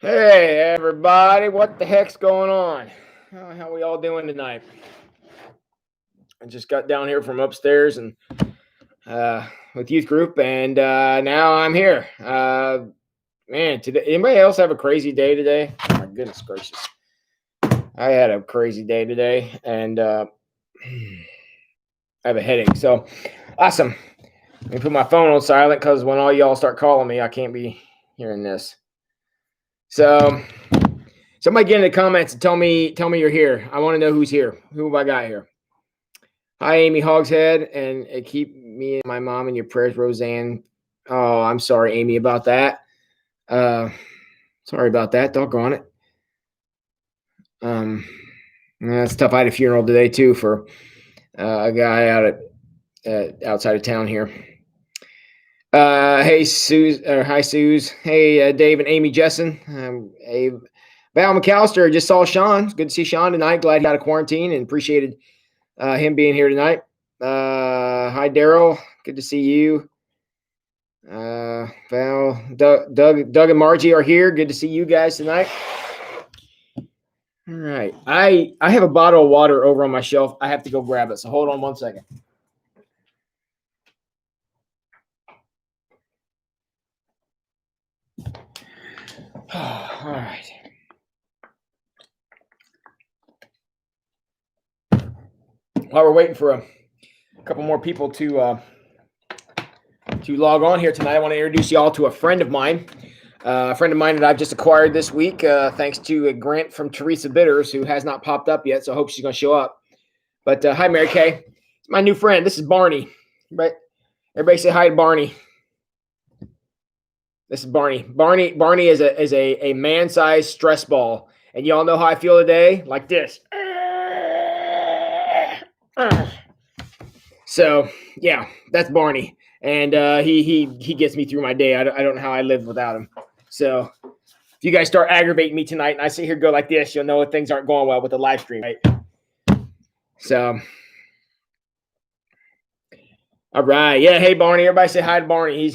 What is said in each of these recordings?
Hey everybody, what the heck's going on? How we all doing tonight? I just got down here from upstairs and with youth group, and now I'm here. Man, today, anybody else have a crazy day today? Oh my goodness gracious, I had a crazy day today, and I have a headache. So awesome. Let me put my phone on silent because when all y'all start calling me, I can't be hearing this. So somebody get in the comments and tell me you're here. I want to know who's here. Who have I got here? Hi, Amy Hogshead, and keep me and my mom in your prayers, Roseanne. Oh, I'm sorry, Amy, about that. Uh, Sorry about that. Doggone it. That's tough. I had a funeral today too for a guy out at outside of town here. Hey, Suze, or hi, Suze. Hey, Dave and Amy Jessen. Hey, Val McAllister. Just saw Sean. It's good to see Sean tonight. Glad he got a quarantine and appreciated him being here tonight. Hi, Daryl. Good to see you. Val, Doug, and Margie are here. Good to see you guys tonight. All right. I have a bottle of water over on my shelf. I have to go grab it. So hold on one second. All right. While we're waiting for a couple more people to log on here tonight, I want to introduce y'all to a friend of mine. A friend of mine that I've just acquired this week, thanks to a grant from Teresa Bitters, who has not popped up yet, so I hope she's going to show up. But hi, Mary Kay. It's my new friend. This is Barney. Everybody say hi to Barney. This is Barney. Barney is a man-sized stress ball, and y'all know how I feel today, like this. So yeah, that's Barney, and he gets me through my day. I don't know how I live without him. So if you guys start aggravating me tonight, and I sit here go like this, you'll know things aren't going well with the live stream, right? So, all right, yeah. Hey, Barney. Everybody say hi to Barney.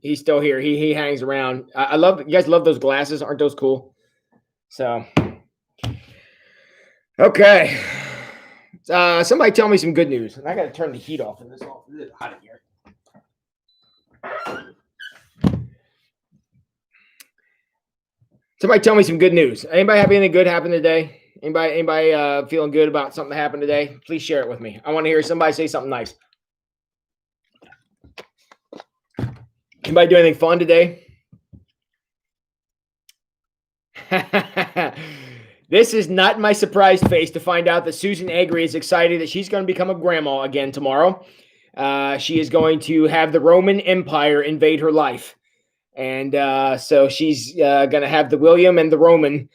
He's still here. He hangs around. I love you guys. Love those glasses. Aren't those cool? So, okay. Somebody tell me some good news. And I got to turn the heat off in this office. It's hot in here. Somebody tell me some good news. Anybody have anything good happen today? Anybody feeling good about something that happened today? Please share it with me. I want to hear somebody say something nice. Anybody do anything fun today? This is not my surprise face to find out that Susan Agri is excited that she's going to become a grandma again tomorrow. She is going to have the Roman Empire invade her life. And so she's going to have the William and the Roman,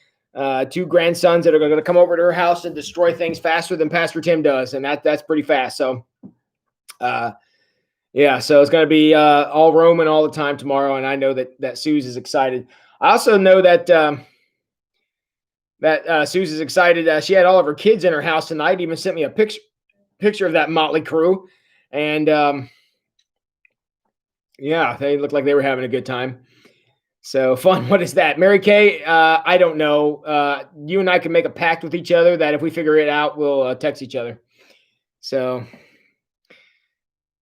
two grandsons that are going to come over to her house and destroy things faster than Pastor Tim does. And that's pretty fast. So, yeah, so it's going to be all Roman all the time tomorrow. And I know that Suze is excited. I also know that Suze is excited. She had all of her kids in her house tonight. Even sent me a picture of that motley crew. And yeah, they looked like they were having a good time. So fun. What is that? Mary Kay? I don't know. You and I can make a pact with each other that if we figure it out, we'll text each other. So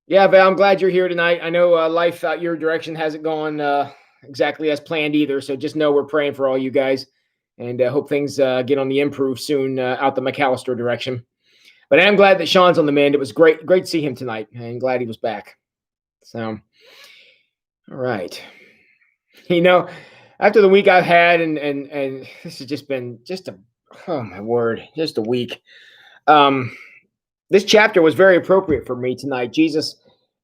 yeah, Val, I'm glad you're here tonight. I know life out your direction hasn't gone exactly as planned either. So just know we're praying for all you guys and hope things get on the improve soon out the McAllister direction. But I am glad that Sean's on the mend. It was great to see him tonight, and glad he was back. So, all right. You know, after the week I've had, and this has just been oh my word, just a week. This chapter was very appropriate for me tonight. Jesus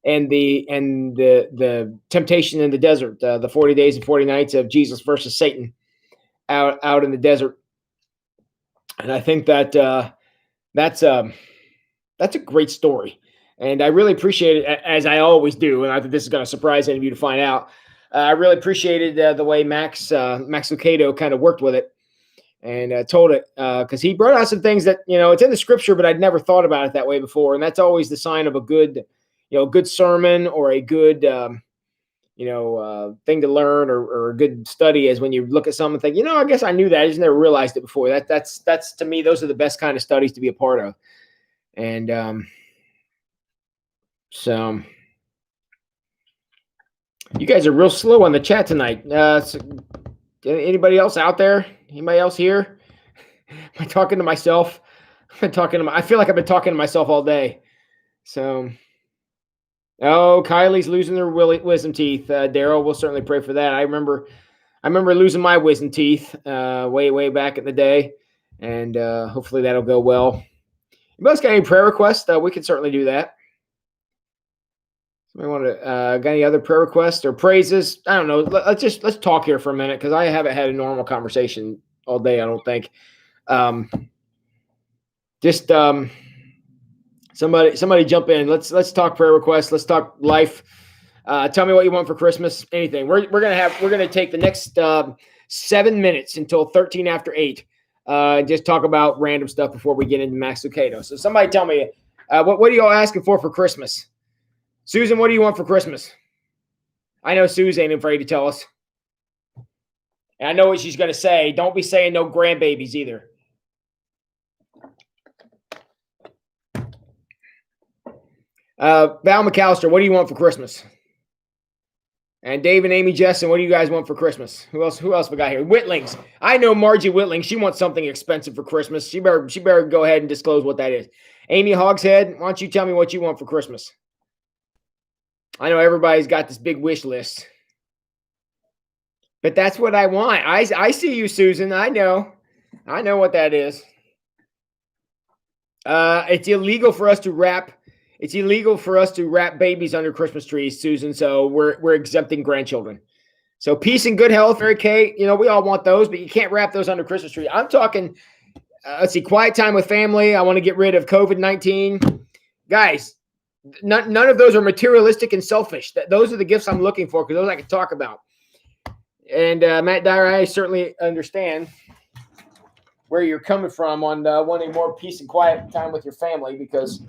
and the temptation in the desert, the 40 days and 40 nights of Jesus versus Satan out in the desert. And I think that that's a great story. And I really appreciate it, as I always do. And I think this is going to surprise any of you to find out. I really appreciated the way Max Lucado kind of worked with it and told it because he brought out some things that, it's in the scripture, but I'd never thought about it that way before. And that's always the sign of a good, good sermon or a good thing to learn or a good study is when you look at something and think, I guess I knew that. I just never realized it before. That's to me, those are the best kind of studies to be a part of. And so you guys are real slow on the chat tonight. So anybody else out there? Anybody else here? Am I talking to myself? I feel like I've been talking to myself all day. So, Kylie's losing her wisdom teeth. Daryl, we'll certainly pray for that. I remember losing my wisdom teeth way back in the day, and hopefully that'll go well. You guys got any prayer requests? We can certainly do that. Somebody want to got any other prayer requests or praises? I don't know. Let's talk here for a minute because I haven't had a normal conversation all day. I don't think. Somebody jump in. Let's talk prayer requests. Let's talk life. Tell me what you want for Christmas. Anything. We're gonna take the next 7 minutes until 13 after 8. Just talk about random stuff before we get into Max Lucado. So somebody tell me what are you all asking for Christmas? Susan, what do you want for Christmas? I know Susan ain't afraid to tell us. And I know what she's gonna say. Don't be saying no grandbabies either. Val McAllister, what do you want for Christmas? And Dave and Amy Jessen, what do you guys want for Christmas? Who else we got here? Whitlings. I know Margie Whitling. She wants something expensive for Christmas. She better go ahead and disclose what that is. Amy Hogshead, why don't you tell me what you want for Christmas? I know everybody's got this big wish list. But that's what I want. I see you, Susan. I know what that is. It's illegal for us to wrap babies under Christmas trees, Susan. So we're exempting grandchildren. So peace and good health, Mary Kay. We all want those, but you can't wrap those under Christmas tree. I'm talking, quiet time with family. I want to get rid of COVID-19. Guys, none of those are materialistic and selfish. Those are the gifts I'm looking for because those I can talk about. And Matt Dyer, I certainly understand where you're coming from on wanting more peace and quiet time with your family because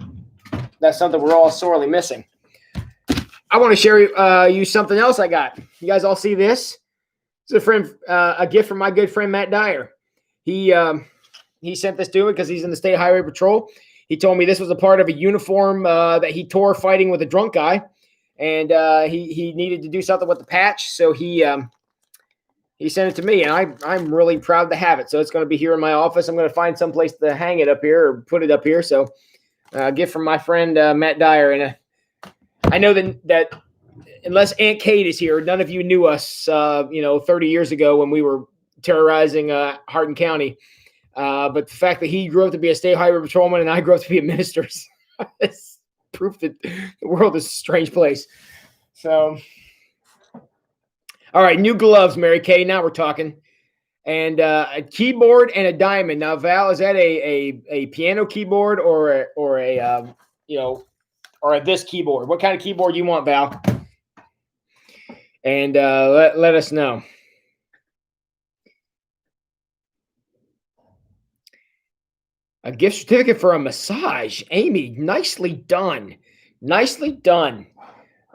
that's something we're all sorely missing. I want to share you something else I got. You guys all see this? It's a gift from my good friend Matt Dyer. He sent this to me because he's in the State Highway Patrol. He told me this was a part of a uniform that he tore fighting with a drunk guy, and he needed to do something with the patch, so he sent it to me, and I'm really proud to have it. So it's going to be here in my office. I'm going to find some place to hang it up here or put it up here. So gift from my friend Matt Dyer, and I know that unless Aunt Kate is here, none of you knew us 30 years ago when we were terrorizing Hardin County. But the fact that he grew up to be a state highway patrolman and I grew up to be a minister is proof that the world is a strange place. So, all right, new gloves, Mary Kay. Now we're talking. And a keyboard and a diamond. Now, Val, is that a piano keyboard or this keyboard? What kind of keyboard you want, Val? And let us know. A gift certificate for a massage, Amy. Nicely done. Nicely done.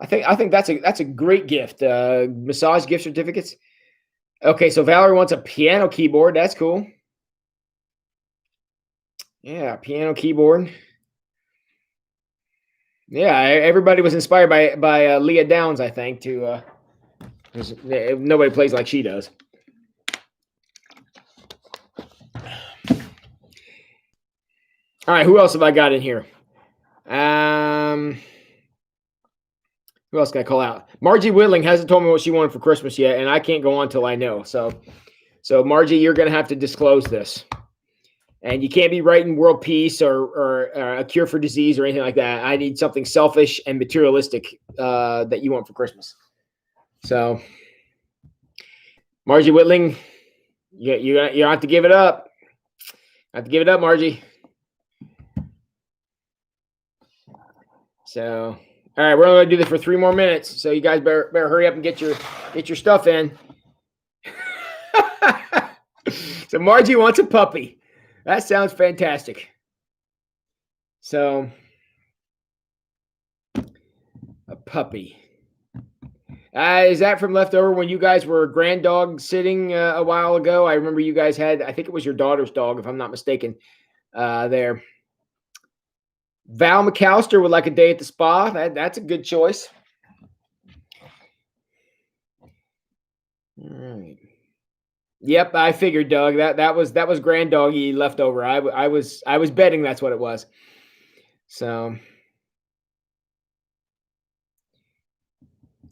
I think that's a great gift. Massage gift certificates. Okay, so Valerie wants a piano keyboard. That's cool. Yeah, piano keyboard. Yeah, everybody was inspired by Leah Downs, I think. Nobody plays like she does. All right, who else have I got in here? Who else can I call out? Margie Whitling hasn't told me what she wanted for Christmas yet, and I can't go on till I know. So Margie, you're going to have to disclose this. And you can't be writing world peace or a cure for disease or anything like that. I need something selfish and materialistic that you want for Christmas. So, Margie Whitling, you have to give it up. Margie. So, all right, we're only going to do this for 3 more minutes. So you guys better hurry up and get your stuff in. So Margie wants a puppy. That sounds fantastic. So, a puppy. Is that from leftover when you guys were grand dog sitting a while ago? I remember you guys had, I think it was your daughter's dog, if I'm not mistaken, there. Val McAllister would like a day at the spa. That's a good choice. All right. Yep, I figured, Doug. That was grand doggy leftover. I was betting that's what it was. So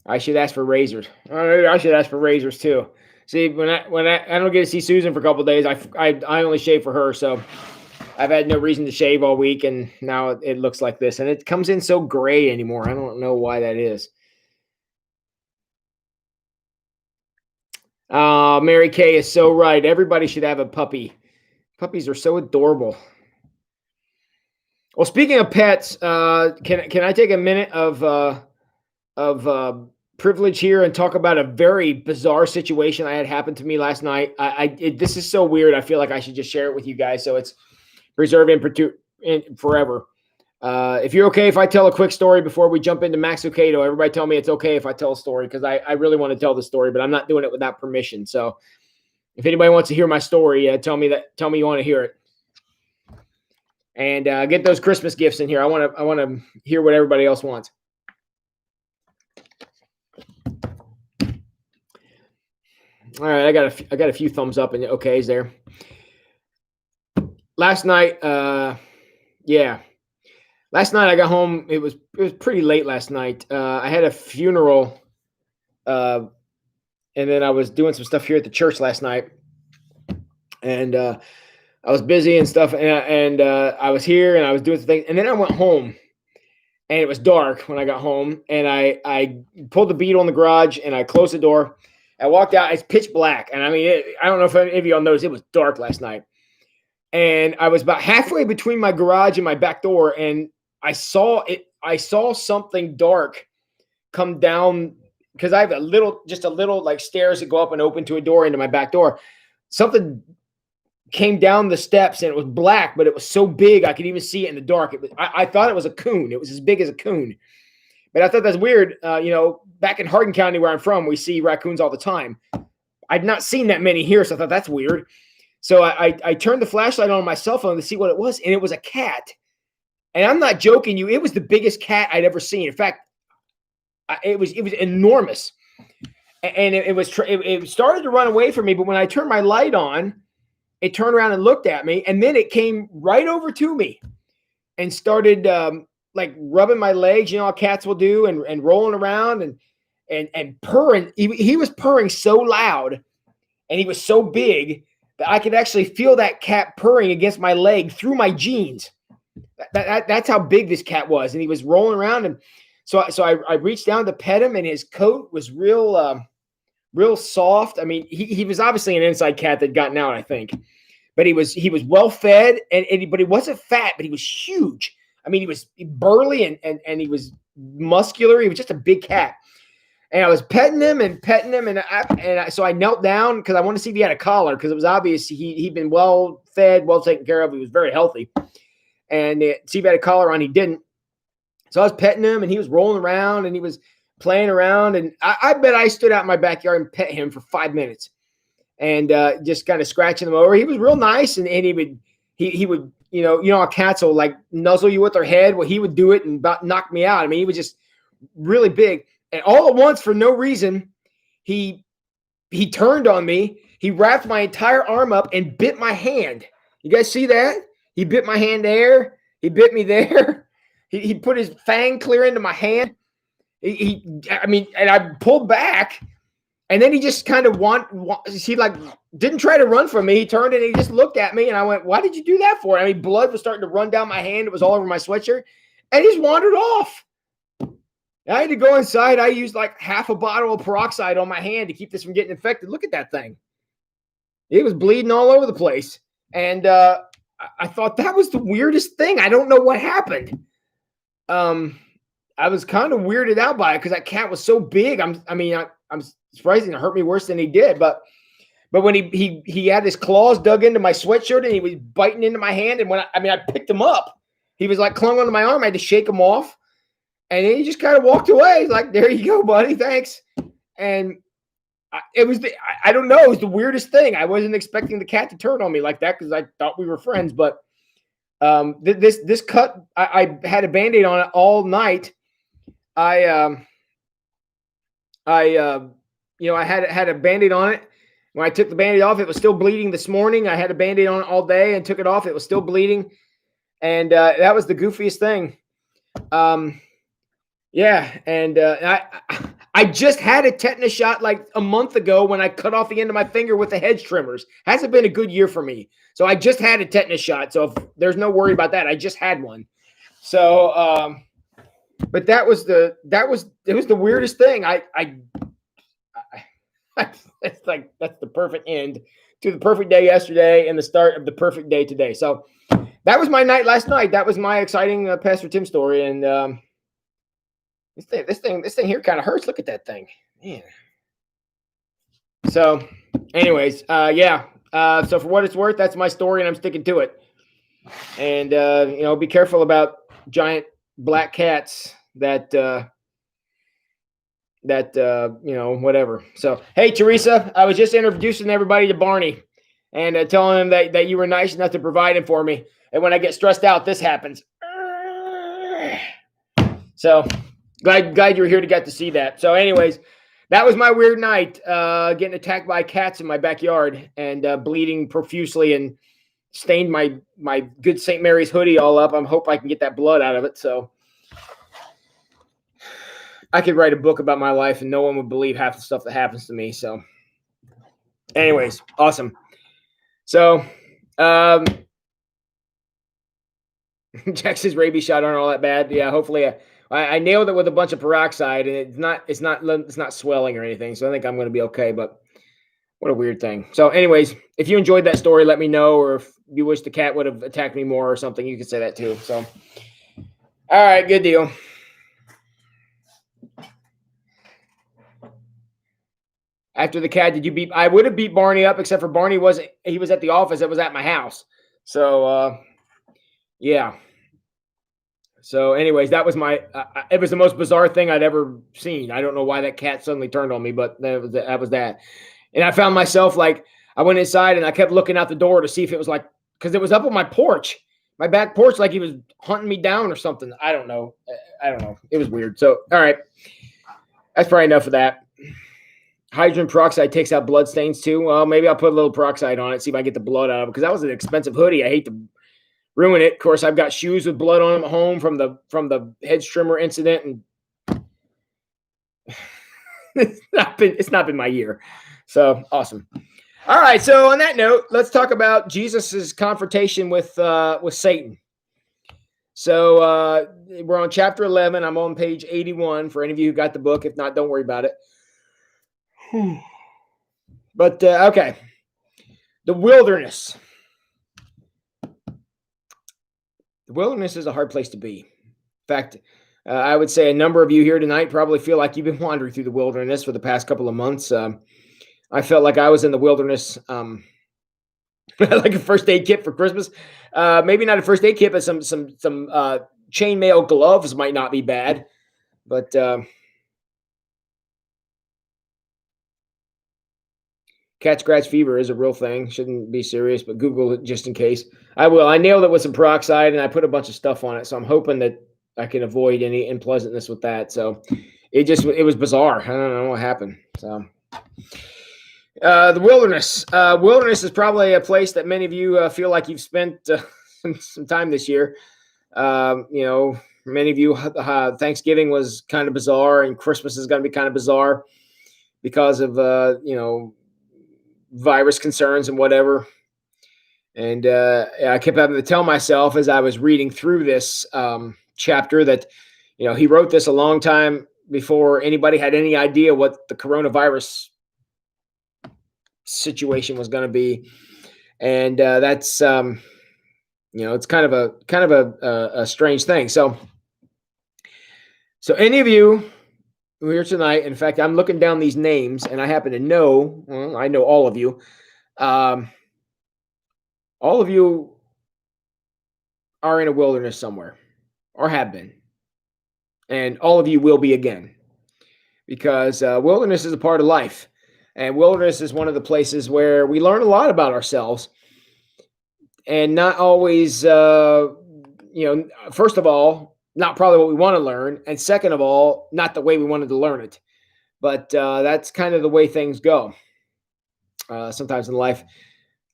I should ask for razors. I should ask for razors too. See, when I don't get to see Susan for a couple of days, I only shave for her, so I've had no reason to shave all week, and now it looks like this, and it comes in so gray anymore. I don't know why that is. Mary Kay is so right. Everybody should have a puppy. Puppies are so adorable. Well, speaking of pets, can I take a minute of privilege here and talk about a very bizarre situation I had happen to me last night? This is so weird. I feel like I should just share it with you guys, so it's preserved in forever. If you're okay if I tell a quick story before we jump into Max Lucado, everybody tell me it's okay if I tell a story, because I really want to tell the story, but I'm not doing it without permission. So if anybody wants to hear my story, tell me you want to hear it. And get those Christmas gifts in here. I want to hear what everybody else wants. All right, I got a few thumbs up and okays there. Last night, last night I got home. It was pretty late last night. I had a funeral, and then I was doing some stuff here at the church last night, and I was busy and stuff, and I was here and I was doing some things, and then I went home, and it was dark when I got home, and I pulled the bead on the garage and I closed the door. I walked out. It's pitch black, and I mean, I don't know if any of y'all noticed, it was dark last night, and I was about halfway between my garage and my back door, and I saw something dark come down, because I have just a little like stairs that go up and open to a door into my back door. Something came down the steps, and it was black, but it was so big I could even see it in the dark. I thought it was a coon. It was as big as a coon. But I thought that's weird. Back in Hardin County where I'm from, we see raccoons all the time. I'd not seen that many here, so I thought that's weird. So I turned the flashlight on my cell phone to see what it was, and it was a cat. And I'm not joking you. It was the biggest cat I'd ever seen. In fact, it was enormous. And it started to run away from me, but when I turned my light on, it turned around and looked at me, and then it came right over to me and started like rubbing my legs, how cats will do, and rolling around and purring. He was purring so loud, and he was so big that I could actually feel that cat purring against my leg through my jeans. That's how big this cat was, and he was rolling around. And so I reached down to pet him, and his coat was real soft. I mean, he was obviously an inside cat that gotten out, I think, but he was well fed, but he wasn't fat, but he was huge. I mean, he was burly and he was muscular. He was just a big cat. And I was petting him, so I knelt down because I wanted to see if he had a collar, because it was obvious he'd been well fed, well taken care of. He was very healthy. And see if he had a collar on. He didn't. So I was petting him, and he was rolling around, and he was playing around. And I bet I stood out in my backyard and pet him for 5 minutes, and just kind of scratching him over. He was real nice, and he would how cats will like nuzzle you with their head. Well, he would do it and about knock me out. I mean, he was just really big. And all at once, for no reason, he turned on me. He wrapped my entire arm up and bit my hand. You guys see that? He bit my hand there. He bit me there. He put his fang clear into my hand. And I pulled back, and then he just kind of didn't try to run from me. He turned and he just looked at me, and I went, "Why did you do that for?" I mean, blood was starting to run down my hand. It was all over my sweatshirt, and he just wandered off. I had to go inside. I used like half a bottle of peroxide on my hand to keep this from getting infected. Look at that thing. It was bleeding all over the place. And I thought that was the weirdest thing. I don't know what happened. I was kind of weirded out by it because that cat was so big. I'm surprised it hurt me worse than he did. But when he had his claws dug into my sweatshirt and he was biting into my hand, and I picked him up. He was like clung onto my arm. I had to shake him off. And then he just kind of walked away. Like, there you go, buddy. Thanks. and it was I don't know. It was the weirdest thing. I wasn't expecting the cat to turn on me like that because I thought we were friends. But this cut, I had a Band-Aid on it all night. I had a Band-Aid on it. When I took the Band-Aid off, it was still bleeding this morning. I had a Band-Aid on it all day and took it off. It was still bleeding. And that was the goofiest thing. Yeah. And I just had a tetanus shot like a month ago when I cut off the end of my finger with the hedge trimmers. Hasn't been a good year for me. So I just had a tetanus shot. So there's no worry about that. I just had one. So, but it was the weirdest thing. It's like, that's the perfect end to the perfect day yesterday and the start of the perfect day today. So that was my night last night. That was my exciting Pastor Tim story. And this thing here kind of hurts. Look at that thing, man. So, anyways, yeah. So for what it's worth, that's my story, and I'm sticking to it. And be careful about giant black cats that whatever. So, hey, Teresa, I was just introducing everybody to Barney and telling them that you were nice enough to provide him for me. And when I get stressed out, this happens. So glad you were here to get to see that. So anyways, that was my weird night, getting attacked by cats in my backyard and bleeding profusely and stained my good St. Mary's hoodie all up. I hope I can get that blood out of it. So I could write a book about my life and no one would believe half the stuff that happens to me. So anyways, awesome. So Jack says rabies shot aren't all that bad. Yeah, hopefully I nailed it with a bunch of peroxide, and it's not swelling or anything. So I think I'm going to be okay. But what a weird thing. So, anyways, if you enjoyed that story, let me know. Or if you wish the cat would have attacked me more or something, you could say that too. So, all right, good deal. After the cat, did you beat? I would have beat Barney up, except for Barney was at the office. It was at my house. So, yeah. So, anyways, that was it was the most bizarre thing I'd ever seen. I don't know why that cat suddenly turned on me, but that was that. And I found myself like, I went inside and I kept looking out the door to see if it was like, because it was up on my porch, my back porch, like he was hunting me down or something. I don't know. It was weird. So, all right. That's probably enough of that. Hydrogen peroxide takes out blood stains too. Well, maybe I'll put a little peroxide on it, see if I get the blood out of it, because that was an expensive hoodie. I hate to ruin it. Of course, I've got shoes with blood on them at home from the hedge trimmer incident, and it's not been my year. So awesome. All right. So on that note, let's talk about Jesus's confrontation with Satan. So we're on chapter 11. I'm on page 81 for any of you who got the book. If not, don't worry about it. But okay, the wilderness. The wilderness is a hard place to be. In fact, I would say a number of you here tonight probably feel like you've been wandering through the wilderness for the past couple of months. I felt like I was in the wilderness, like a first aid kit for Christmas. Maybe not a first aid kit, but some chainmail gloves might not be bad. But cat scratch fever is a real thing. Shouldn't be serious, but Google it just in case. I will. I nailed it with some peroxide, and I put a bunch of stuff on it. So I'm hoping that I can avoid any unpleasantness with that. So it was bizarre. I don't know what happened. So the wilderness. Wilderness is probably a place that many of you feel like you've spent some time this year. Many of you, Thanksgiving was kind of bizarre, and Christmas is going to be kind of bizarre because of virus concerns and whatever. And I kept having to tell myself as I was reading through this chapter that, he wrote this a long time before anybody had any idea what the coronavirus situation was going to be. And that's, it's kind of a strange thing. So any of you who are here tonight, in fact, I'm looking down these names and I happen to know, I know all of you. All of you are in a wilderness somewhere or have been. And all of you will be again. because wilderness is a part of life. And wilderness is one of the places where we learn a lot about ourselves, and not always, first of all, not probably what we want to learn. And second of all, not the way we wanted to learn it. But that's kind of the way things go sometimes in life.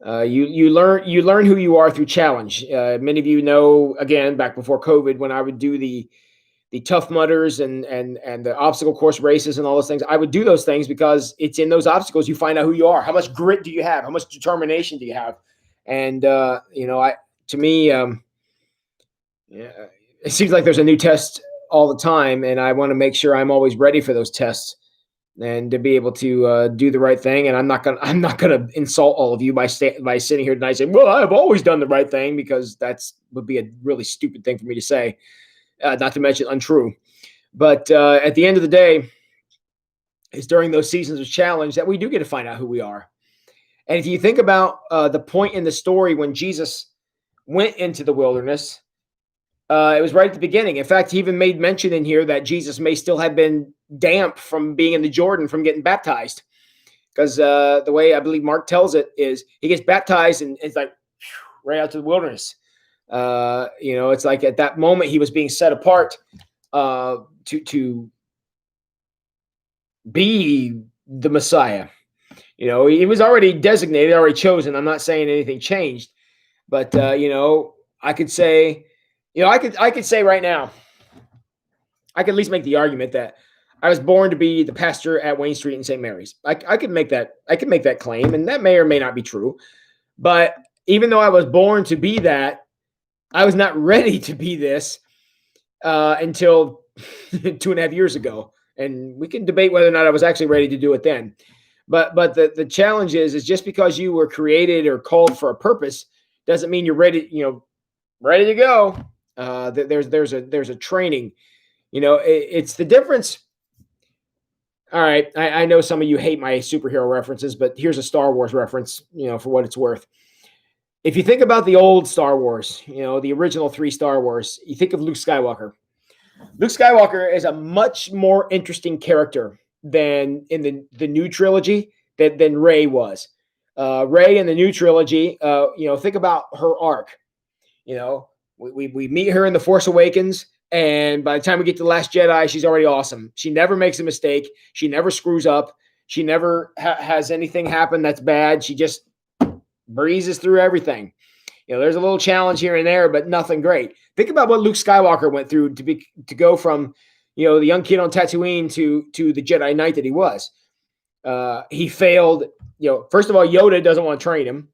You learn who you are through challenge. Many of you know, again, back before COVID, when I would do the Tough Mudders and the obstacle course races and all those things, I would do those things because it's in those obstacles you find out who you are. How much grit do you have? How much determination do you have? And to me, yeah, it seems like there's a new test all the time, and I want to make sure I'm always ready for those tests and to be able to do the right thing. And I'm not gonna insult all of you by sitting here tonight saying, "Well, I've always done the right thing," because would be a really stupid thing for me to say. Not to mention untrue. But at the end of the day, it's during those seasons of challenge that we do get to find out who we are. And if you think about the point in the story when Jesus went into the wilderness, it was right at the beginning. In fact, he even made mention in here that Jesus may still have been damp from being in the Jordan from getting baptized. Because the way I believe Mark tells it is he gets baptized and it's like right out to the wilderness. It's like at that moment he was being set apart to be the Messiah. He was already designated, already chosen. I'm not saying anything changed, but I could say, I could say right now, I could at least make the argument that I was born to be the pastor at Wayne Street in St. Mary's. I could make that claim, and that may or may not be true. But even though I was born to be that, I was not ready to be this until 2.5 years ago. And we can debate whether or not I was actually ready to do it then. But the challenge is just because you were created or called for a purpose doesn't mean you're ready, ready to go. There's a training, it's the difference. All right. I know some of you hate my superhero references, but here's a Star Wars reference, for what it's worth. If you think about the old Star Wars, the original 3 Star Wars, you think of Luke Skywalker. Luke Skywalker is a much more interesting character than in the new trilogy than Rey was. Rey in the new trilogy, think about her arc. We meet her in The Force Awakens, and by the time we get to The Last Jedi, she's already awesome. She never makes a mistake. She never screws up. She never has anything happen that's bad. She just breezes through everything. There's a little challenge here and there, but nothing great. Think about what Luke Skywalker went through to go from, the young kid on Tatooine to the Jedi Knight that he was. He failed. First of all, Yoda doesn't want to train him.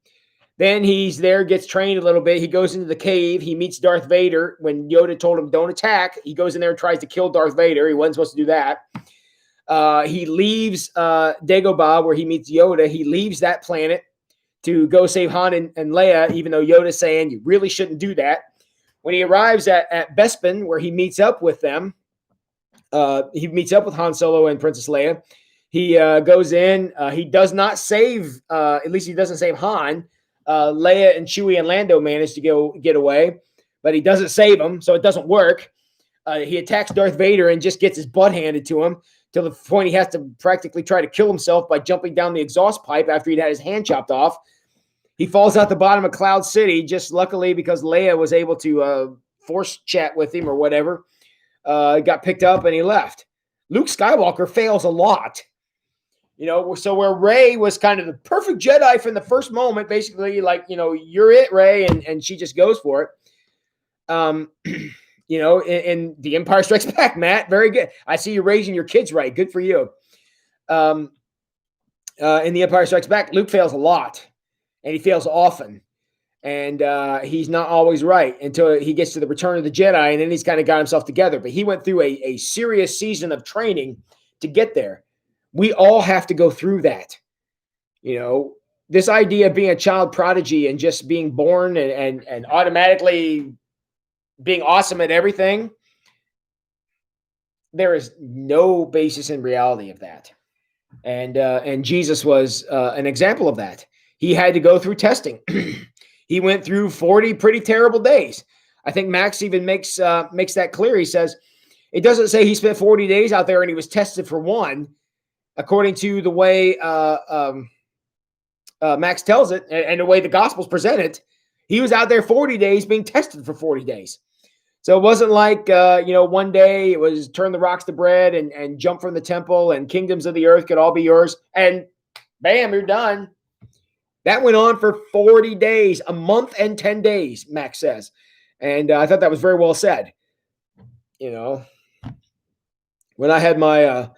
Then he's there, gets trained a little bit. He goes into the cave. He meets Darth Vader. When Yoda told him don't attack, he goes in there and tries to kill Darth Vader. He wasn't supposed to do that. He leaves Dagobah, where he meets Yoda. He leaves that planet to go save Han and Leia, even though Yoda's saying you really shouldn't do that. When he arrives at Bespin, where he meets up with them, he meets up with Han Solo and Princess Leia. He goes in. He does not save, at least he doesn't save Han. Leia and Chewie and Lando manage to get away, but he doesn't save them, so it doesn't work. He attacks Darth Vader and just gets his butt handed to him to the point he has to practically try to kill himself by jumping down the exhaust pipe after he'd had his hand chopped off. He falls out the bottom of Cloud City, just luckily because Leia was able to force chat with him or whatever. Got picked up and he left. Luke Skywalker fails a lot. So where Rey was kind of the perfect Jedi from the first moment, basically like, you're it, Rey, and she just goes for it. In The Empire Strikes Back, Matt, very good. I see you raising your kids right. Good for you. In The Empire Strikes Back, Luke fails a lot, and he fails often. And he's not always right until he gets to the Return of the Jedi, and then he's kind of got himself together. But he went through a serious season of training to get there. We all have to go through that. This idea of being a child prodigy and just being born and automatically being awesome at everything, there is no basis in reality of that. And Jesus was an example of that. He had to go through testing. He went through 40 pretty terrible days. I think Max even makes that clear. He says, It doesn't say he spent 40 days out there and he was tested for one, according to the way Max tells it and the way the Gospels present it. He was out there 40 days being tested for 40 days. So it wasn't like, one day it was turn the rocks to bread and jump from the temple and kingdoms of the earth could all be yours. And bam, you're done. That went on for 40 days, a month and 10 days, Max says. And I thought that was very well said. When I had my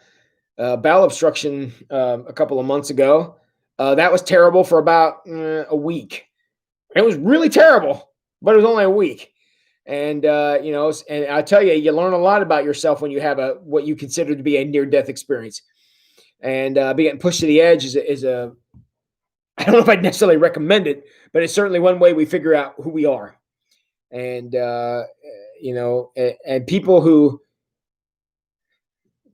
bowel obstruction a couple of months ago, that was terrible for about a week. It was really terrible, but it was only a week. And, and I tell you, you learn a lot about yourself when you have what you consider to be a near-death experience. And being pushed to the edge is a I don't know if I'd necessarily recommend it, but it's certainly one way we figure out who we are. And, and people who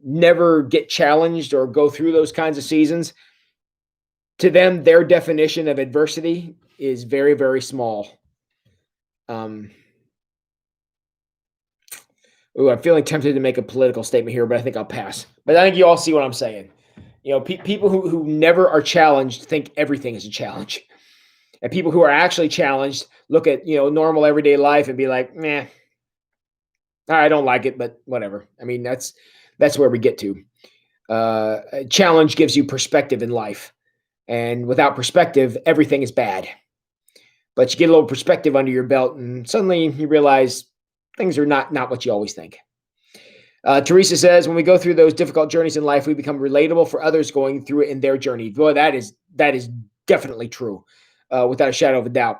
never get challenged or go through those kinds of seasons, to them, their definition of adversity is very, very small. I'm feeling tempted to make a political statement here, but I think I'll pass. But I think you all see what I'm saying. People who never are challenged think everything is a challenge. And people who are actually challenged look at, normal everyday life and be like, meh, I don't like it, but whatever. I mean, that's where we get to. A challenge gives you perspective in life. And without perspective, everything is bad. But you get a little perspective under your belt and suddenly you realize things are not what you always think. Teresa says, when we go through those difficult journeys in life, we become relatable for others going through it in their journey. Boy, that is definitely true, without a shadow of a doubt.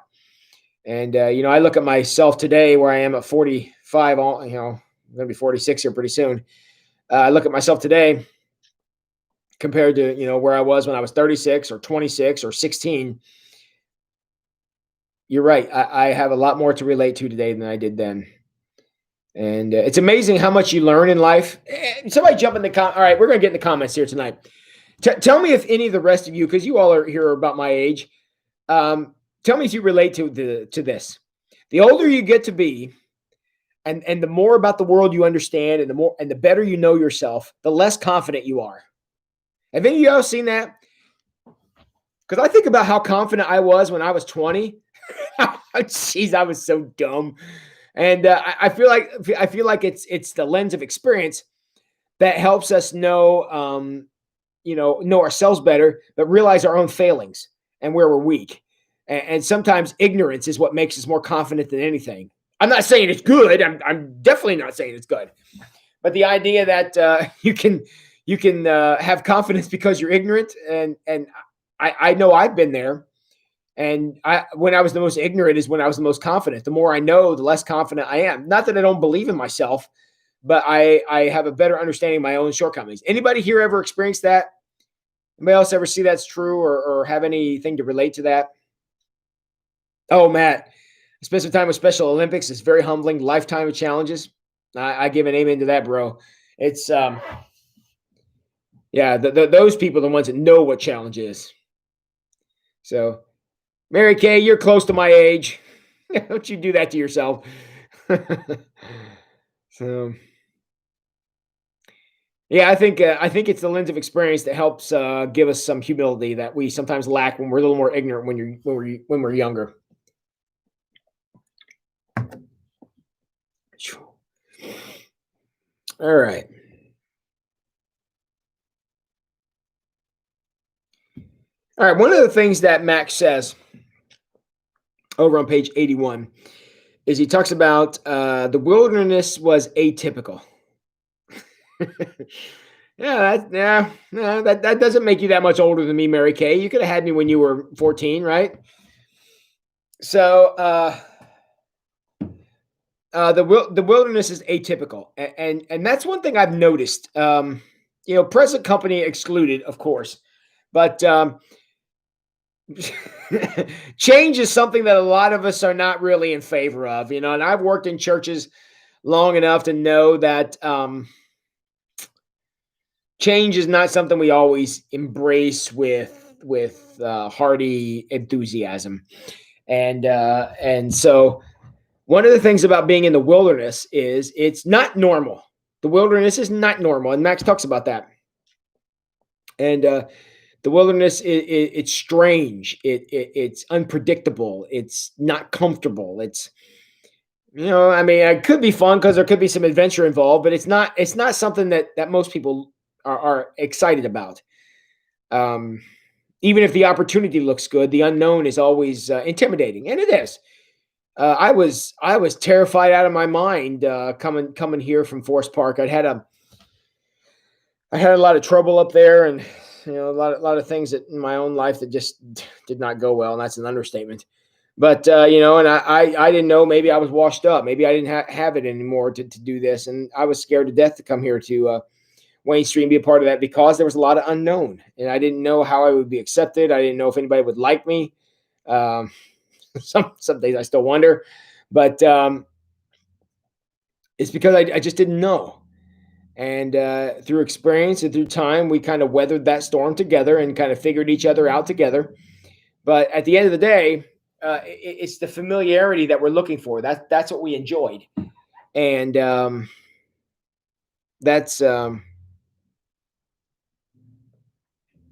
And, I look at myself today where I am at 45, I'm going to be 46 here pretty soon. I look at myself today compared to, where I was when I was 36 or 26 or 16. You're right. I have a lot more to relate to today than I did then. And it's amazing how much you learn in life. Somebody jump in the All right, we're going to get in the comments here tonight. Tell me if any of the rest of you, because you all are here about my age, tell me if you relate to this. The older you get to be, and the more about the world you understand, and the better you know yourself, the less confident you are. Have any of you all seen that? Because I think about how confident I was when I was 20. Jeez, I was so dumb. And I feel like it's the lens of experience that helps us know ourselves better, but realize our own failings and where we're weak. And sometimes ignorance is what makes us more confident than anything. I'm not saying it's good. I'm definitely not saying it's good. But the idea that you can have confidence because you're ignorant, and I know I've been there. And when I was the most ignorant is when I was the most confident. The more I know, the less confident I am. Not that I don't believe in myself, but I have a better understanding of my own shortcomings. Anybody here ever experienced that? Anybody else ever see that's true or have anything to relate to that? Oh, Matt, I spent some time with Special Olympics. It's very humbling. Lifetime of challenges. I give an amen to that, bro. It's, those people are the ones that know what challenge is. So, Mary Kay, you're close to my age. Don't you do that to yourself. So, yeah, I think it's the lens of experience that helps give us some humility that we sometimes lack when we're a little more ignorant when we're younger. All right. All right. One of the things that Max says over on page 81 is he talks about the wilderness was atypical. That doesn't make you that much older than me, Mary Kay. You could have had me when you were 14, right? So the wilderness is atypical, and that's one thing I've noticed. Present company excluded, of course, but change is something that a lot of us are not really in favor of, and I've worked in churches long enough to know that change is not something we always embrace with hearty enthusiasm. And so one of the things about being in the wilderness is it's not normal. The wilderness is not normal, and Max talks about that. And the wilderness, it's strange. It's unpredictable. It's not comfortable. It's, I mean, it could be fun because there could be some adventure involved, but it's not. It's not something that most people are excited about. Um, Even if the opportunity looks good, the unknown is always intimidating, and it is. I was terrified out of my mind coming here from Forest Park. I had a lot of trouble up there, and a lot of things that in my own life that just did not go well, and that's an understatement. But and I didn't know, maybe I was washed up, maybe I didn't have it anymore to do this, and I was scared to death to come here to Wayne Stream, be a part of that, because there was a lot of unknown, and I didn't know how I would be accepted. I didn't know if anybody would like me. Um, some days I still wonder, but it's because I just didn't know. And through experience and through time, we kind of weathered that storm together and kind of figured each other out together. But at the end of the day, it's the familiarity that we're looking for. That's what we enjoyed, and that's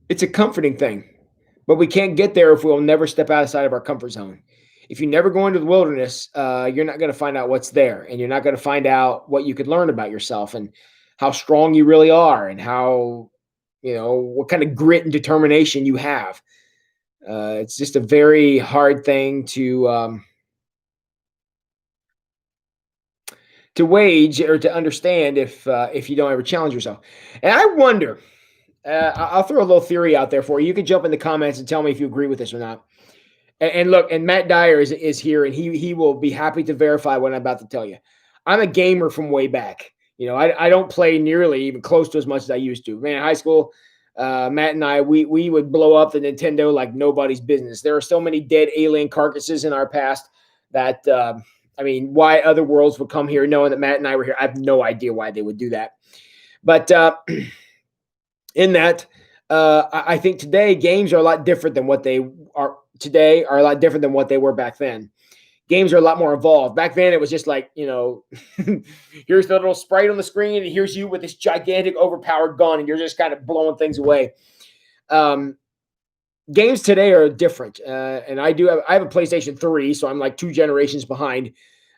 it's a comforting thing. But we can't get there if we'll never step outside of our comfort zone. If you never go into the wilderness, you're not going to find out what's there, and you're not going to find out what you could learn about yourself and how strong you really are, and how what kind of grit and determination you have. It's just a very hard thing to wage or to understand if you don't ever challenge yourself. And I wonder. I'll throw a little theory out there for you. You can jump in the comments and tell me if you agree with this or not. And look, and Matt Dyer is here, and he will be happy to verify what I'm about to tell you. I'm a gamer from way back. I don't play nearly even close to as much as I used to. Man, in high school, Matt and I, we would blow up the Nintendo like nobody's business. There are so many dead alien carcasses in our past that, I mean, why other worlds would come here knowing that Matt and I were here, I have no idea why they would do that. But in that, I think today games are a lot different than what they are today, are a lot different than what they were back then. Games are a lot more evolved. Back then, it was just like, here's the little sprite on the screen, and here's you with this gigantic, overpowered gun, and you're just kind of blowing things away. Games today are different, and I have a PlayStation 3, so I'm like 2 generations behind.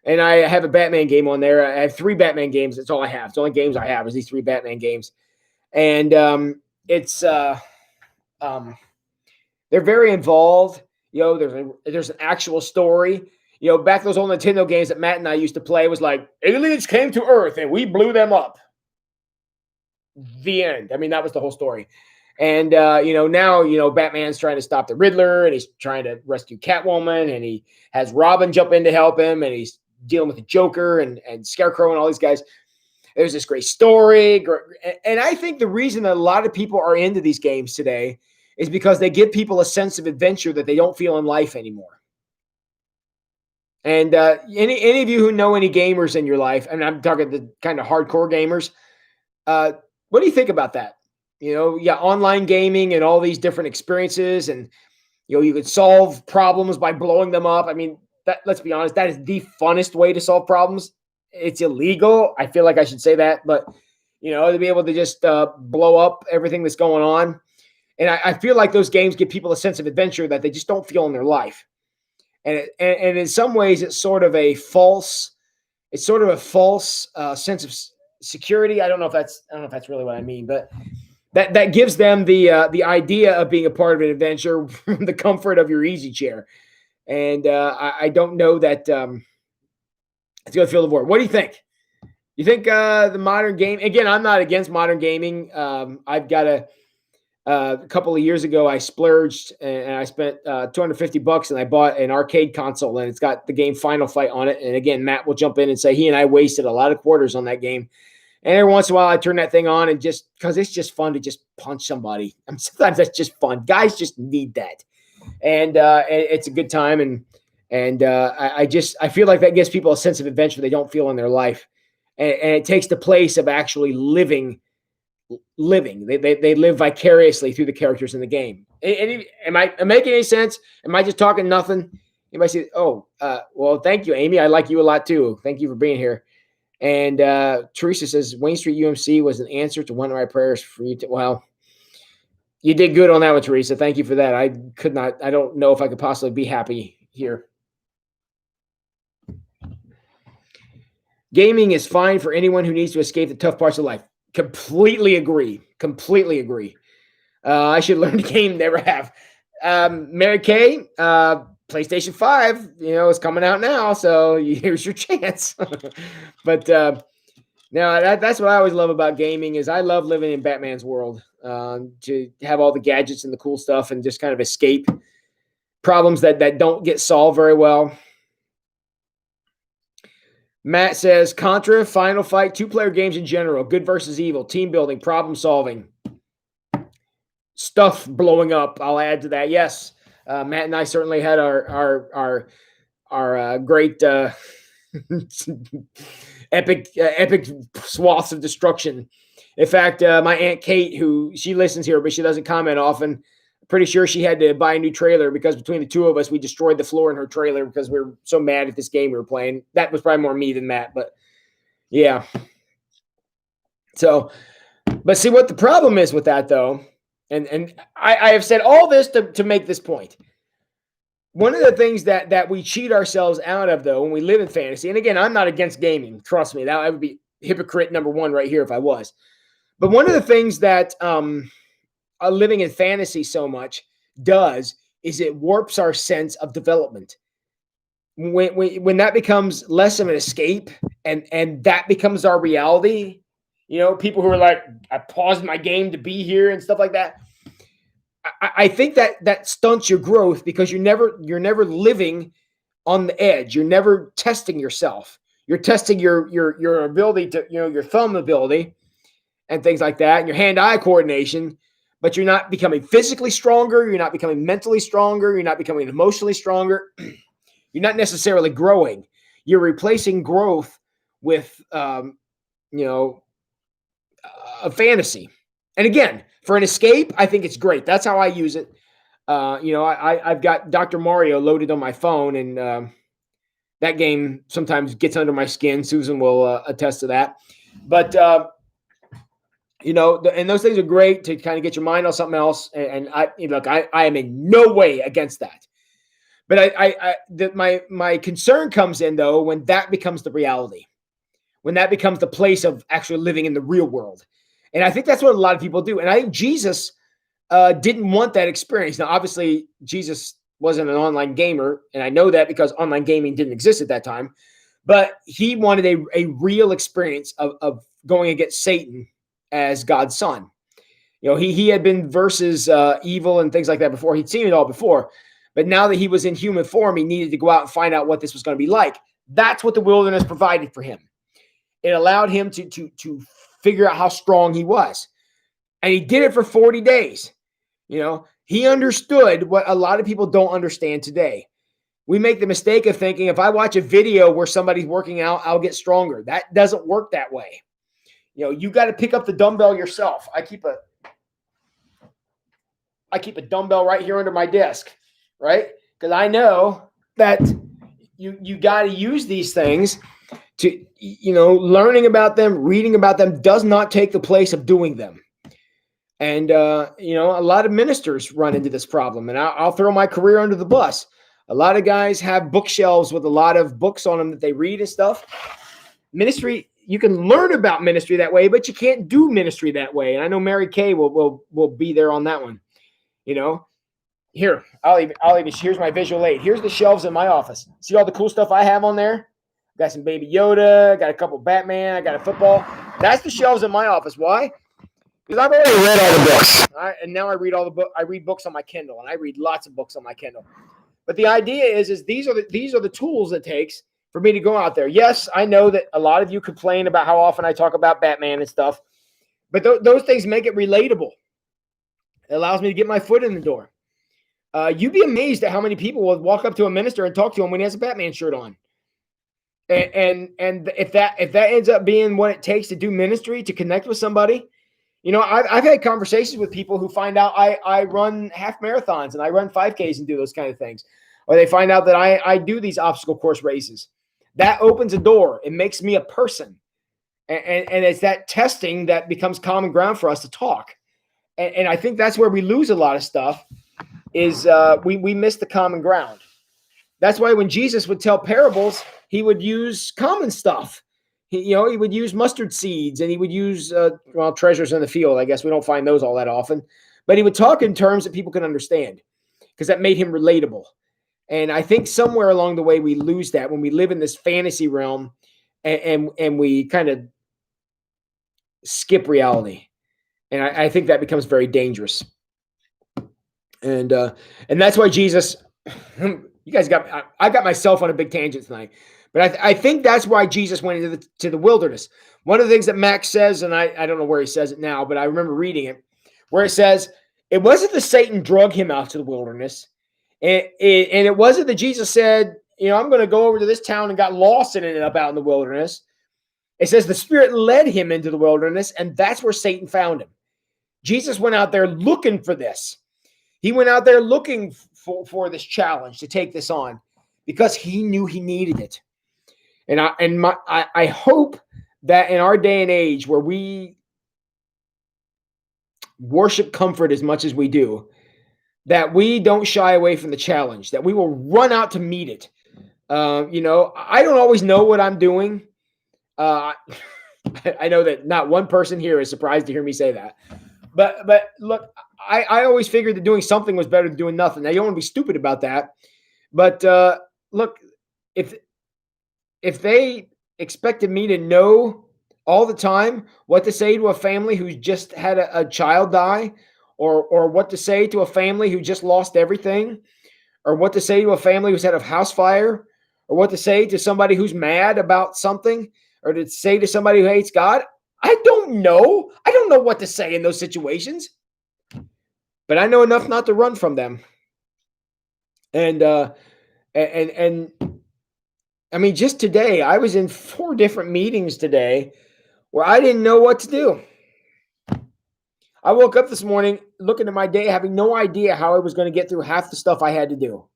And I have a Batman game on there. I have 3 Batman games. That's all I have. It's the only games I have is these 3 Batman games. And it's they're very involved. There's an actual story. Back those old Nintendo games that Matt and I used to play was like aliens came to Earth and we blew them up. The end. I mean, that was the whole story. And now Batman's trying to stop the Riddler, and he's trying to rescue Catwoman, and he has Robin jump in to help him, and he's dealing with the Joker and Scarecrow and all these guys. There's this great story. And I think the reason that a lot of people are into these games today is because they give people a sense of adventure that they don't feel in life anymore. And any of you who know any gamers in your life, and I'm talking the kind of hardcore gamers, what do you think about that? Online gaming and all these different experiences, and you could solve problems by blowing them up. I mean, let's be honest, that is the funnest way to solve problems. It's illegal. I feel like I should say that, but to be able to just blow up everything that's going on. And I feel like those games give people a sense of adventure that they just don't feel in their life. And in some ways, it's sort of a false sense of security. I don't know if that's really what I mean, but that gives them the idea of being a part of an adventure from the comfort of your easy chair. And I don't know that it's going to fill the void. What do you think? You think the modern game? Again, I'm not against modern gaming. I've got a couple of years ago, I splurged and I spent $250, and I bought an arcade console, and it's got the game Final Fight on it. And again, Matt will jump in and say he and I wasted a lot of quarters on that game. And every once in a while, I turn that thing on, and just because it's just fun to just punch somebody. I mean, sometimes that's just fun. Guys just need that, and it's a good time. And I feel like that gives people a sense of adventure they don't feel in their life, and it takes the place of actually living. They live vicariously through the characters in the game. Am I making any sense? Am I just talking nothing? Anybody say, "Oh, well, thank you, Amy. I like you a lot too. Thank you for being here." And Teresa says Wayne Street UMC was an answer to one of my prayers for you. Well, you did good on that one, Teresa. Thank you for that. I don't know if I could possibly be happy here. Gaming is fine for anyone who needs to escape the tough parts of life. Completely agree. Completely agree. I should learn to game. Never have. Mary Kay, PlayStation 5, is coming out now. So here's your chance. But no, that's what I always love about gaming is I love living in Batman's world. To have all the gadgets and the cool stuff and just kind of escape problems that don't get solved very well. Matt says, Contra, Final Fight, two-player games in general, good versus evil, team building, problem solving, stuff blowing up. I'll add to that. Yes, Matt and I certainly had our great epic swaths of destruction. In fact, my Aunt Kate, who she listens here, but she doesn't comment often, pretty sure she had to buy a new trailer because between the two of us, we destroyed the floor in her trailer because we were so mad at this game we were playing. That was probably more me than Matt, but yeah. So, but see what the problem is with that though, and I have said all this to make this point. One of the things that we cheat ourselves out of though when we live in fantasy, and again, I'm not against gaming. Trust me, that would be hypocrite number one right here if I was. But one of the things that living in fantasy so much does is it warps our sense of development. When that becomes less of an escape and that becomes our reality, people who are like, I paused my game to be here and stuff like that. I think that stunts your growth because you're never living on the edge. You're never testing yourself. You're testing your ability to, your thumb ability and things like that, and your hand-eye coordination. But you're not becoming physically stronger. You're not becoming mentally stronger. You're not becoming emotionally stronger. You're not necessarily growing. You're replacing growth with, a fantasy. And again, for an escape, I think it's great. That's how I use it. I've got Dr. Mario loaded on my phone, and that game sometimes gets under my skin. Susan will attest to that. But and those things are great to kind of get your mind on something else. And I am in no way against that. But my concern comes in though when that becomes the reality, when that becomes the place of actually living in the real world. And I think that's what a lot of people do. And I think Jesus didn't want that experience. Now, obviously, Jesus wasn't an online gamer, and I know that because online gaming didn't exist at that time. But he wanted a real experience of going against Satan as God's son. He had been versus evil and things like that before. He'd seen it all before. But now that he was in human form, he needed to go out and find out what this was going to be like. That's what the wilderness provided for him. It allowed him to figure out how strong he was. And he did it for 40 days. He understood what a lot of people don't understand today. We make the mistake of thinking if I watch a video where somebody's working out, I'll get stronger. That doesn't work that way. You got to pick up the dumbbell yourself. I keep a dumbbell right here under my desk, right? Because I know that you got to use these things to, learning about them, reading about them does not take the place of doing them. And, a lot of ministers run into this problem, and I'll throw my career under the bus. A lot of guys have bookshelves with a lot of books on them that they read and stuff. Ministry, you can learn about ministry that way, but you can't do ministry that way. And I know Mary Kay will be there on that one. Here, I'll even here's my visual aid. Here's the shelves in my office. See all the cool stuff I have on there? Got some Baby Yoda, got a couple Batman, I got a football. That's the shelves in my office. Why? Because I've already read all the books. And now I read all the book. I read books on my Kindle, and I read lots of books on my Kindle. But the idea is these are the tools it takes for me to go out there. Yes, I know that a lot of you complain about how often I talk about Batman and stuff, but those things make it relatable. It allows me to get my foot in the door. You'd be amazed at how many people will walk up to a minister and talk to him when he has a Batman shirt on. And if that ends up being what it takes to do ministry, to connect with somebody, I've had conversations with people who find out I run half marathons and I run 5Ks and do those kind of things. Or they find out that I do these obstacle course races. That opens a door. It makes me a person. And it's that testing that becomes common ground for us to talk. And I think that's where we lose a lot of stuff is we miss the common ground. That's why when Jesus would tell parables, he would use common stuff. He would use mustard seeds, and he would use treasures in the field. I guess we don't find those all that often, but he would talk in terms that people can understand because that made him relatable. And I think somewhere along the way we lose that when we live in this fantasy realm, and we kind of skip reality. And I think that becomes very dangerous. And that's why Jesus, you guys I got myself on a big tangent tonight, but I think that's why Jesus went into the wilderness. One of the things that Max says, and I don't know where he says it now, but I remember reading it, where it says, it wasn't that Satan drug him out to the wilderness. And it wasn't that Jesus said, I'm going to go over to this town and got lost and ended up out in the wilderness. It says the Spirit led him into the wilderness, and that's where Satan found him. Jesus went out there looking for this. He went out there looking for this challenge to take this on because he knew he needed it. And I hope that in our day and age where we worship comfort as much as we do, that we don't shy away from the challenge, that we will run out to meet it. I don't always know what I'm doing. I know that not one person here is surprised to hear me say that. But look, I always figured that doing something was better than doing nothing. Now, you don't want to be stupid about that. But look, if they expected me to know all the time what to say to a family who's just had a child die, or what to say to a family who just lost everything, or what to say to a family who's had a house fire, or what to say to somebody who's mad about something, or to say to somebody who hates God, I don't know. I don't know what to say in those situations. But I know enough not to run from them. And I mean, just today, I was in 4 different meetings today where I didn't know what to do. I woke up this morning looking at my day, having no idea how I was going to get through half the stuff I had to do.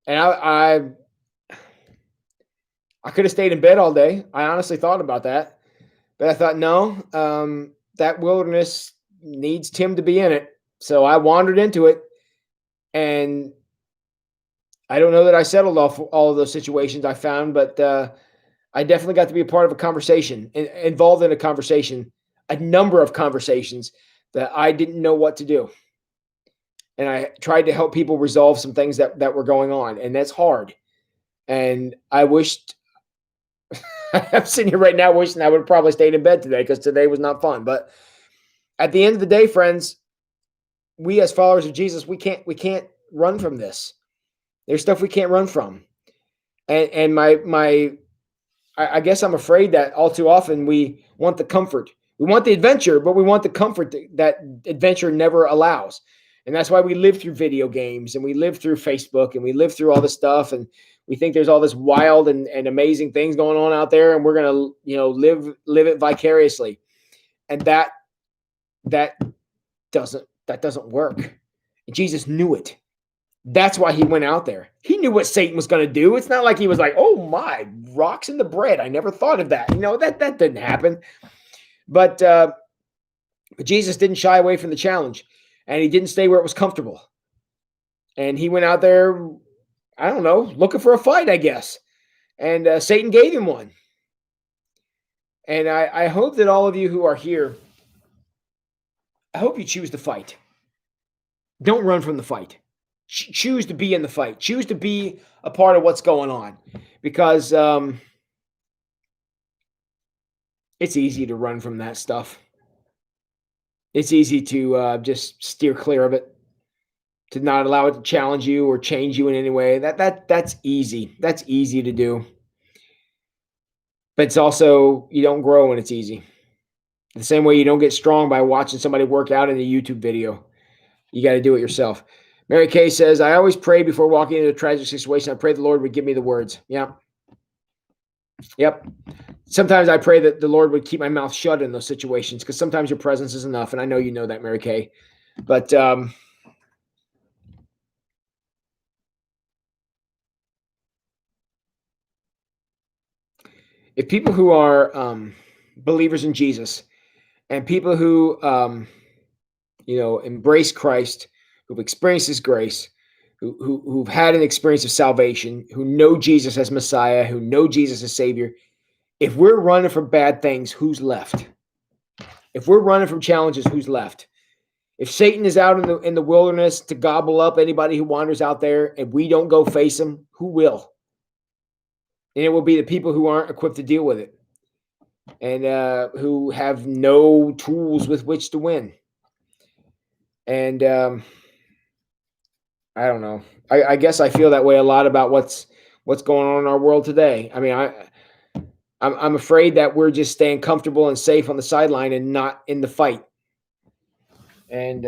And I could have stayed in bed all day. I honestly thought about that. But I thought, no, that wilderness needs Tim to be in it. So I wandered into it. And I don't know that I settled all of those situations I found, but I definitely got to be a part of a conversation, involved in a conversation, a number of conversations that I didn't know what to do. And I tried to help people resolve some things that were going on. And that's hard. And I wished, I'm sitting here right now wishing I would have probably stayed in bed today because today was not fun. But at the end of the day, friends, we as followers of Jesus, we can't run from this. There's stuff we can't run from. And I guess I'm afraid that all too often we want the comfort. We want the adventure, but we want the comfort that adventure never allows. And that's why we live through video games, and we live through Facebook, and we live through all this stuff, and we think there's all this wild and amazing things going on out there, and we're going to live it vicariously. And that doesn't work. And Jesus knew it. That's why he went out there. He knew what Satan was going to do. It's not like he was like, oh my, rocks in the bread. I never thought of that. That didn't happen. But Jesus didn't shy away from the challenge, and he didn't stay where it was comfortable. And he went out there, I don't know, looking for a fight, I guess. And Satan gave him one. And I hope that all of you who are here, I hope you choose to fight. Don't run from the fight. Choose to be in the fight. Choose to be a part of what's going on, because it's easy to run from that stuff. It's easy to just steer clear of it, to not allow it to challenge you or change you in any way. That's easy. That's easy to do. But it's also, you don't grow when it's easy. The same way you don't get strong by watching somebody work out in a YouTube video. You got to do it yourself. Mary Kay says, I always pray before walking into a tragic situation. I pray the Lord would give me the words. Yeah. Yep. Sometimes I pray that the Lord would keep my mouth shut in those situations, because sometimes your presence is enough. And I know you know that, Mary Kay. But if people who are believers in Jesus and people who embrace Christ, who've experienced His grace, who've had an experience of salvation, who know Jesus as Messiah, who know Jesus as Savior, if we're running from bad things, who's left? If we're running from challenges, who's left? If Satan is out in the wilderness to gobble up anybody who wanders out there, and we don't go face him, who will? And it will be the people who aren't equipped to deal with it, and who have no tools with which to win. And I don't know. I guess I feel that way a lot about what's going on in our world today. I mean, I'm afraid that we're just staying comfortable and safe on the sideline and not in the fight. And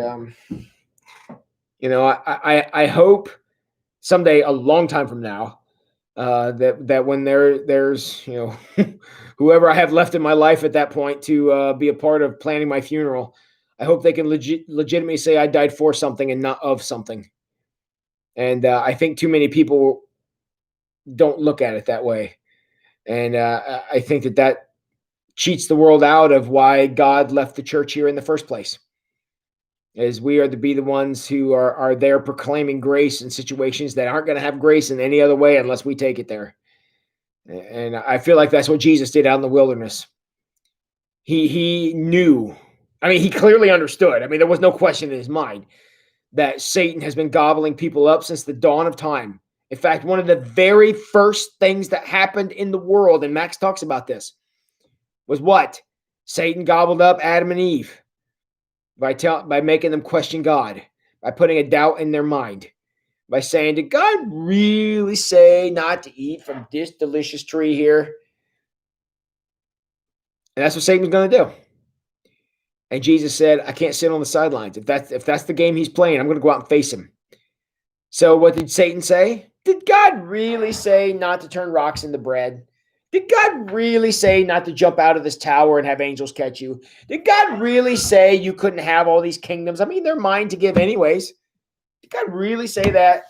I hope someday, a long time from now, that when there's whoever I have left in my life at that point to be a part of planning my funeral, I hope they can legitimately say I died for something and not of something. And I think too many people don't look at it that way. And I think that cheats the world out of why God left the church here in the first place. As we are to be the ones who are there proclaiming grace in situations that aren't going to have grace in any other way unless we take it there. And I feel like that's what Jesus did out in the wilderness. He knew. I mean, he clearly understood. I mean, there was no question in his mind that Satan has been gobbling people up since the dawn of time. In fact, one of the very first things that happened in the world, and Max talks about this, was what? Satan gobbled up Adam and Eve by making them question God, by putting a doubt in their mind, by saying, did God really say not to eat from this delicious tree here? And that's what Satan's going to do. And Jesus said, I can't sit on the sidelines. If that's the game he's playing, I'm going to go out and face him. So what did Satan say? Did God really say not to turn rocks into bread? Did God really say not to jump out of this tower and have angels catch you? Did God really say you couldn't have all these kingdoms? I mean, they're mine to give anyways. Did God really say that?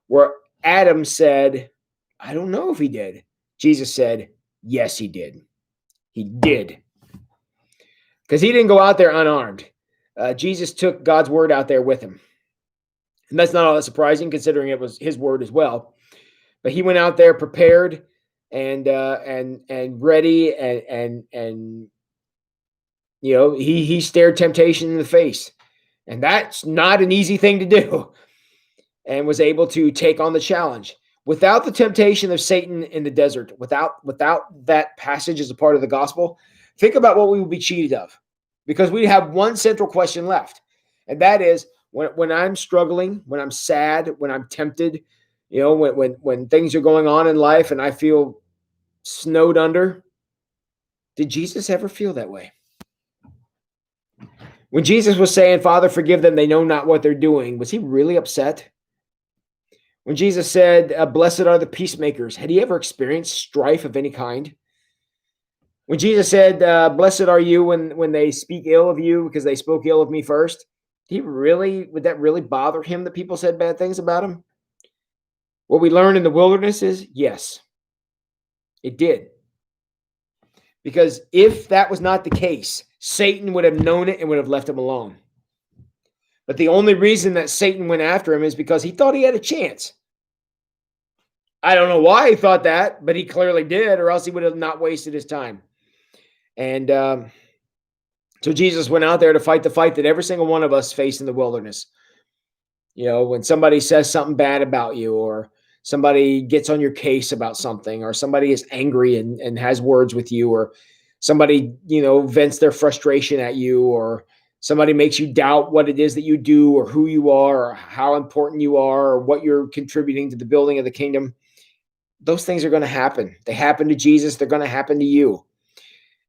Where Adam said, I don't know if he did. Jesus said, yes, he did. He did. Because he didn't go out there unarmed. Jesus took God's word out there with him. And that's not all that surprising, considering it was his word as well. But he went out there prepared and ready, and he stared temptation in the face. And that's not an easy thing to do. And was able to take on the challenge. Without the temptation of Satan in the desert, without that passage as a part of the gospel, think about what we would be cheated of. Because we have one central question left. And that is, when I'm struggling, when I'm sad, when I'm tempted, when things are going on in life and I feel snowed under, did Jesus ever feel that way? When Jesus was saying, Father, forgive them, they know not what they're doing, was he really upset? When Jesus said, blessed are the peacemakers, had he ever experienced strife of any kind? When Jesus said, blessed are you when they speak ill of you because they spoke ill of me first, would that really bother him that people said bad things about him? What we learned in the wilderness is, yes, it did. Because if that was not the case, Satan would have known it and would have left him alone. But the only reason that Satan went after him is because he thought he had a chance. I don't know why he thought that, but he clearly did, or else he would have not wasted his time. And so Jesus went out there to fight the fight that every single one of us face in the wilderness. When somebody says something bad about you, or somebody gets on your case about something, or somebody is angry and has words with you, or somebody, vents their frustration at you, or somebody makes you doubt what it is that you do, or who you are, or how important you are, or what you're contributing to the building of the kingdom. Those things are going to happen. They happen to Jesus. They're going to happen to you.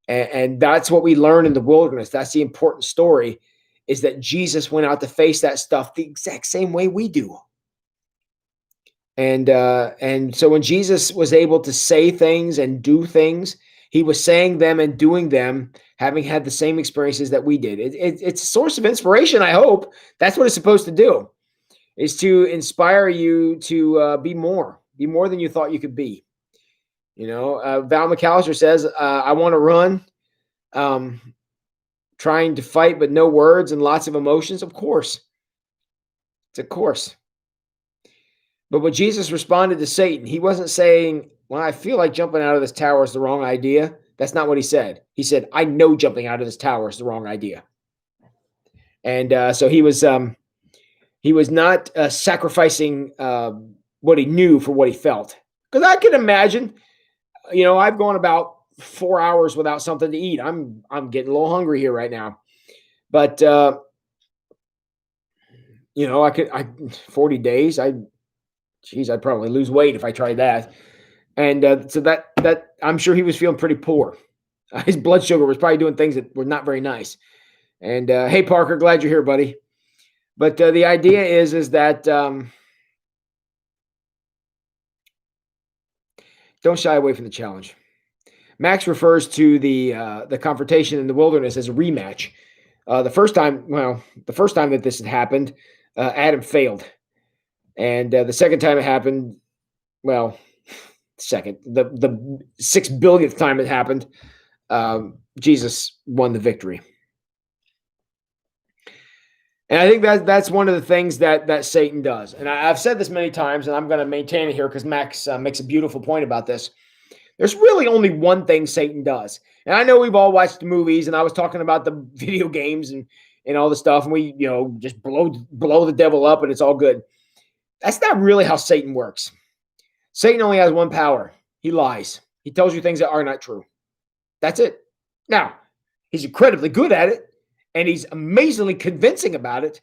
And that's what we learn in the wilderness. That's the important story, is that Jesus went out to face that stuff the exact same way we do. And so when Jesus was able to say things and do things, he was saying them and doing them, having had the same experiences that we did. It's a source of inspiration, I hope. That's what it's supposed to do, is to inspire you to be more than you thought you could be. Val McAllister says, I want to run, trying to fight, but no words and lots of emotions. Of course. It's a course. But when Jesus responded to Satan, he wasn't saying, well, I feel like jumping out of this tower is the wrong idea. That's not what he said. He said, I know jumping out of this tower is the wrong idea. And so he was not sacrificing what he knew for what he felt. Because I can imagine, I've gone about 4 hours without something to eat. I'm getting a little hungry here right now. But, I could 40 days, I'd probably lose weight if I tried that. And so that I'm sure he was feeling pretty poor. His blood sugar was probably doing things that were not very nice. And hey, Parker, glad you're here, buddy. But the idea is that don't shy away from the challenge. Max refers to the confrontation in the wilderness as a rematch. The first time that this had happened, Adam failed. And the second time it happened, the 6 billionth time it happened, Jesus won the victory. And I think that's one of the things that Satan does. And I've said this many times, and I'm going to maintain it here because Max makes a beautiful point about this. There's really only one thing Satan does. And I know we've all watched the movies, and I was talking about the video games and all the stuff, and we, just blow the devil up and it's all good. That's not really how Satan works. Satan only has one power. He lies. He tells you things that are not true. That's it. Now, he's incredibly good at it, and he's amazingly convincing about it.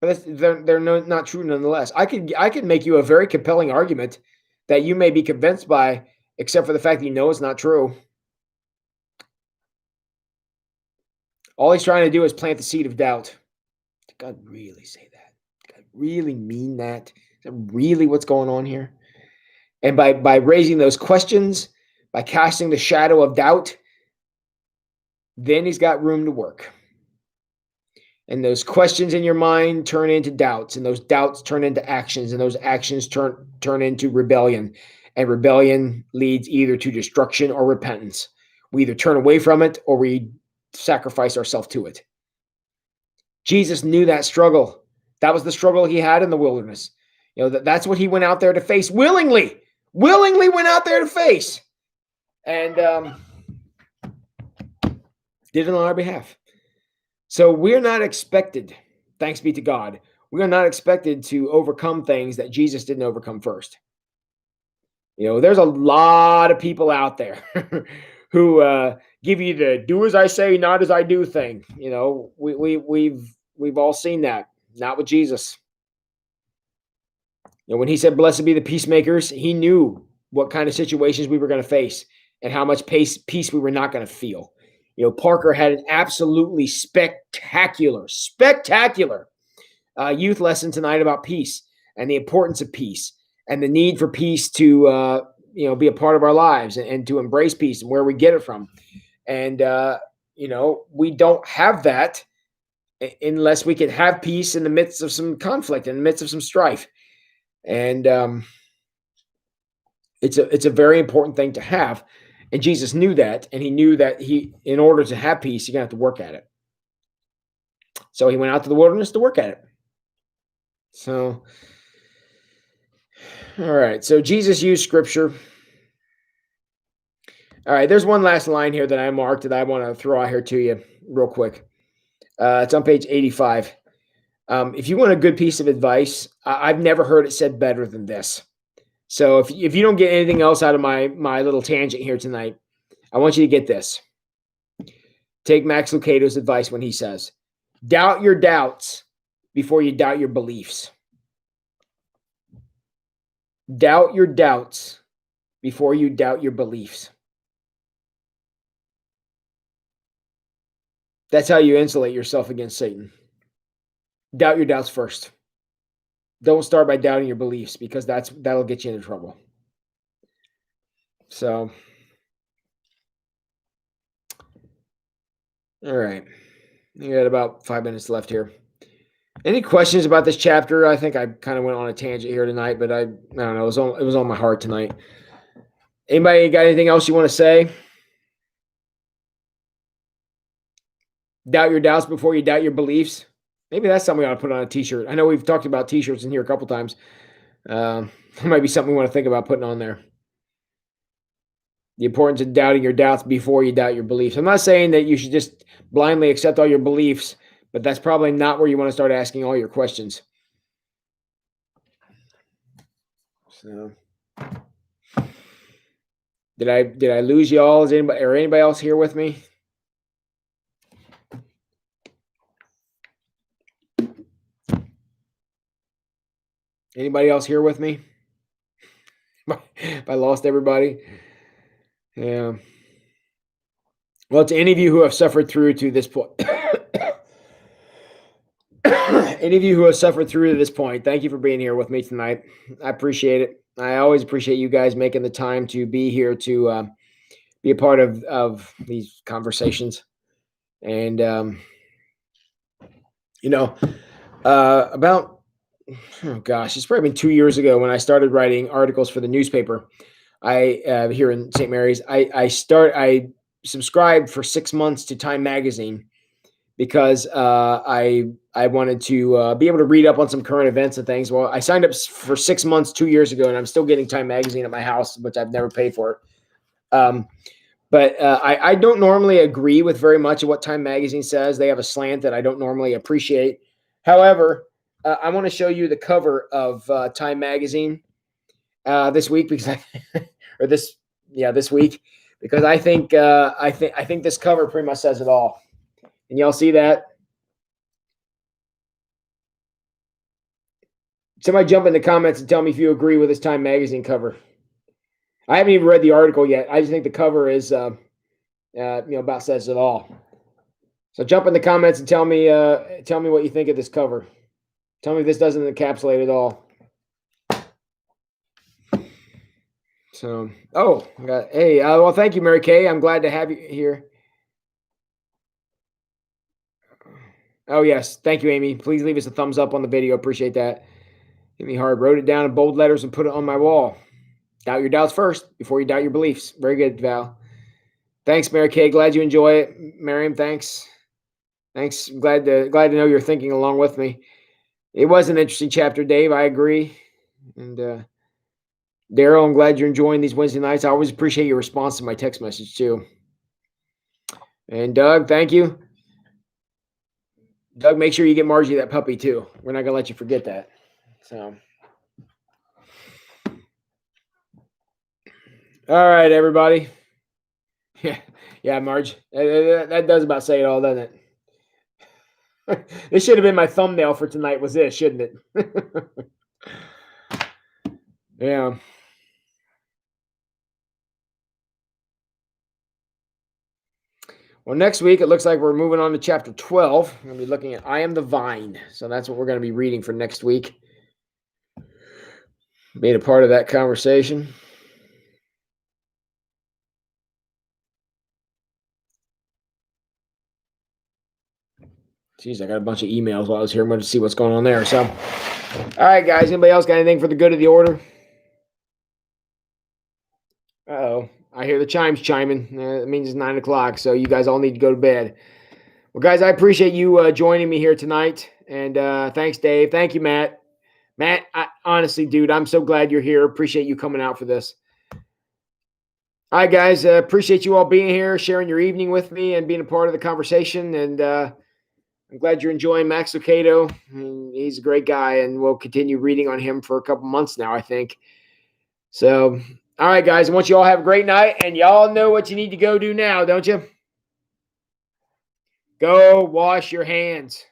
But they're not true nonetheless. I could make you a very compelling argument that you may be convinced by, except for the fact that you know it's not true. All he's trying to do is plant the seed of doubt. Did God really say that? Did God really mean that? Is that really what's going on here? And by raising those questions, by casting the shadow of doubt, then he's got room to work. And those questions in your mind turn into doubts, and those doubts turn into actions, and those actions turn into rebellion. And rebellion leads either to destruction or repentance. We either turn away from it or we sacrifice ourselves to it. Jesus knew that struggle. That was the struggle he had in the wilderness. That's what he went out there to face willingly went out there to face, and did it on our behalf. So we're not expected, thanks be to God, we are not expected to overcome things that Jesus didn't overcome first. There's a lot of people out there who give you the do as I say, not as I do thing. We've all seen that. Not with Jesus. When he said, blessed be the peacemakers, he knew what kind of situations we were going to face and how much peace we were not going to feel. Parker had an absolutely spectacular youth lesson tonight about peace and the importance of peace and the need for peace to, be a part of our lives and to embrace peace and where we get it from. And, we don't have that unless we can have peace in the midst of some conflict, in the midst of some strife. And it's a very important thing to have. And Jesus knew that, and he knew that in order to have peace, you're going to have to work at it. So he went out to the wilderness to work at it. So, all right. So Jesus used scripture. All right. There's one last line here that I marked that I want to throw out here to you real quick. It's on page 85. If you want a good piece of advice, I've never heard it said better than this. So if you don't get anything else out of my little tangent here tonight, I want you to get this. Take Max Lucado's advice when he says, doubt your doubts before you doubt your beliefs. Doubt your doubts before you doubt your beliefs. That's how you insulate yourself against Satan. Doubt your doubts first. Don't start by doubting your beliefs, because that'll get you into trouble. So, all right. We got about 5 minutes left here. Any questions about this chapter? I think I kind of went on a tangent here tonight, but I don't know. It was on my heart tonight. Anybody got anything else you want to say? Doubt your doubts before you doubt your beliefs. Maybe that's something we ought to put on a t-shirt. I know we've talked about t-shirts in here a couple times. There might be something we want to think about putting on there. The importance of doubting your doubts before you doubt your beliefs. I'm not saying that you should just blindly accept all your beliefs, but that's probably not where you want to start asking all your questions. So, did I lose y'all? Is anybody else here with me? Anybody else here with me? If I lost everybody. Yeah. Well, to any of you who have suffered through to this point, any of you who have suffered through to this point, thank you for being here with me tonight. I appreciate it. I always appreciate you guys making the time to be here to be a part of these conversations. And about it's probably been 2 years ago when I started writing articles for the newspaper. I here in St. Mary's. I subscribed for 6 months to Time Magazine because I wanted to be able to read up on some current events and things. Well, I signed up for 6 months 2 years ago, and I'm still getting Time Magazine at my house, which I've never paid for. But I don't normally agree with very much of what Time Magazine says. They have a slant that I don't normally appreciate. However, I want to show you the cover of Time Magazine this week because this week because I think this cover pretty much says it all. Can y'all see that? Somebody jump in the comments and tell me if you agree with this Time Magazine cover. I haven't even read the article yet. I just think the cover is, about says it all. So jump in the comments and tell me what you think of this cover. Tell me if this doesn't encapsulate it all. So, well, thank you, Mary Kay. I'm glad to have you here. Oh, yes. Thank you, Amy. Please leave us a thumbs up on the video. Appreciate that. Hit me hard. Wrote it down in bold letters and put it on my wall. Doubt your doubts first before you doubt your beliefs. Very good, Val. Thanks, Mary Kay. Glad you enjoy it. Miriam, thanks. Thanks. Glad to know you're thinking along with me. It was an interesting chapter, Dave. I agree. And Daryl, I'm glad you're enjoying these Wednesday nights. I always appreciate your response to my text message, too. And Doug, thank you. Doug, make sure you get Margie that puppy, too. We're not going to let you forget that. So, all right, everybody. Yeah, Marge. That does about say it all, doesn't it? This should have been my thumbnail for tonight, was this, shouldn't it? Yeah. Well, next week, it looks like we're moving on to chapter 12. We're going to be looking at I Am the Vine. So that's what we're going to be reading for next week. Being a part of that conversation. Jeez, I got a bunch of emails while I was here. I'm going to see what's going on there. So, all right, guys. Anybody else got anything for the good of the order? Uh-oh. I hear the chimes chiming. It means it's 9 o'clock, so you guys all need to go to bed. Well, guys, I appreciate you joining me here tonight. And thanks, Dave. Thank you, Matt. Matt, honestly, dude, I'm so glad you're here. Appreciate you coming out for this. All right, guys. Appreciate you all being here, sharing your evening with me, and being a part of the conversation. And I'm glad you're enjoying Max Lucado. He's a great guy, and we'll continue reading on him for a couple months now, I think. So, all right, guys. I want you all to have a great night, and y'all know what you need to go do now, don't you? Go wash your hands.